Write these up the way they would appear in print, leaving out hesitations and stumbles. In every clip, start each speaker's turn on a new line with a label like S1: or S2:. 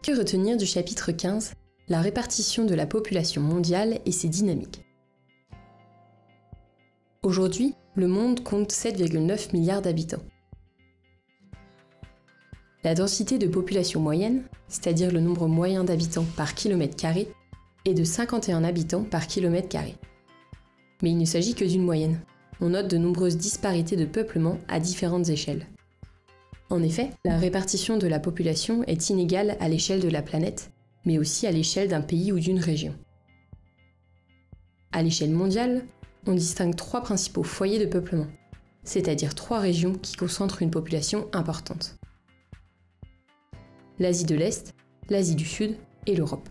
S1: Que retenir du chapitre 15, la répartition de la population mondiale et ses dynamiques? Aujourd'hui, le monde compte 7,9 milliards d'habitants. La densité de population moyenne, c'est-à-dire le nombre moyen d'habitants par kilomètre carré, est de 51 habitants par kilomètre carré. Mais il ne s'agit que d'une moyenne. On note de nombreuses disparités de peuplement à différentes échelles. En effet, la répartition de la population est inégale à l'échelle de la planète, mais aussi à l'échelle d'un pays ou d'une région. À l'échelle mondiale, on distingue 3 principaux foyers de peuplement, c'est-à-dire 3 régions qui concentrent une population importante. L'Asie de l'Est, l'Asie du Sud et l'Europe.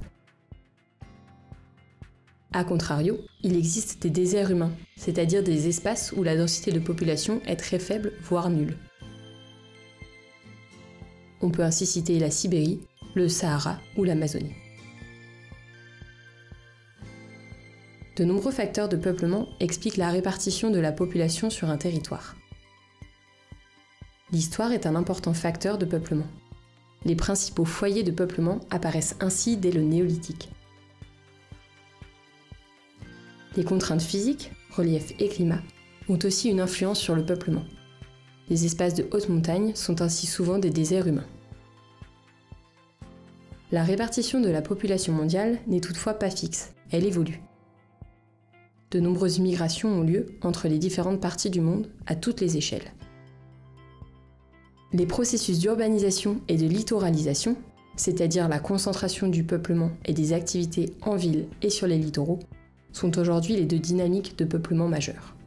S1: A contrario, il existe des déserts humains, c'est-à-dire des espaces où la densité de population est très faible, voire nulle. On peut ainsi citer la Sibérie, le Sahara ou l'Amazonie. De nombreux facteurs de peuplement expliquent la répartition de la population sur un territoire. L'histoire est un important facteur de peuplement. Les principaux foyers de peuplement apparaissent ainsi dès le néolithique. Les contraintes physiques, relief et climat, ont aussi une influence sur le peuplement. Les espaces de haute montagne sont ainsi souvent des déserts humains. La répartition de la population mondiale n'est toutefois pas fixe, elle évolue. De nombreuses migrations ont lieu entre les différentes parties du monde à toutes les échelles. Les processus d'urbanisation et de littoralisation, c'est-à-dire la concentration du peuplement et des activités en ville et sur les littoraux, sont aujourd'hui les 2 dynamiques de peuplement majeures.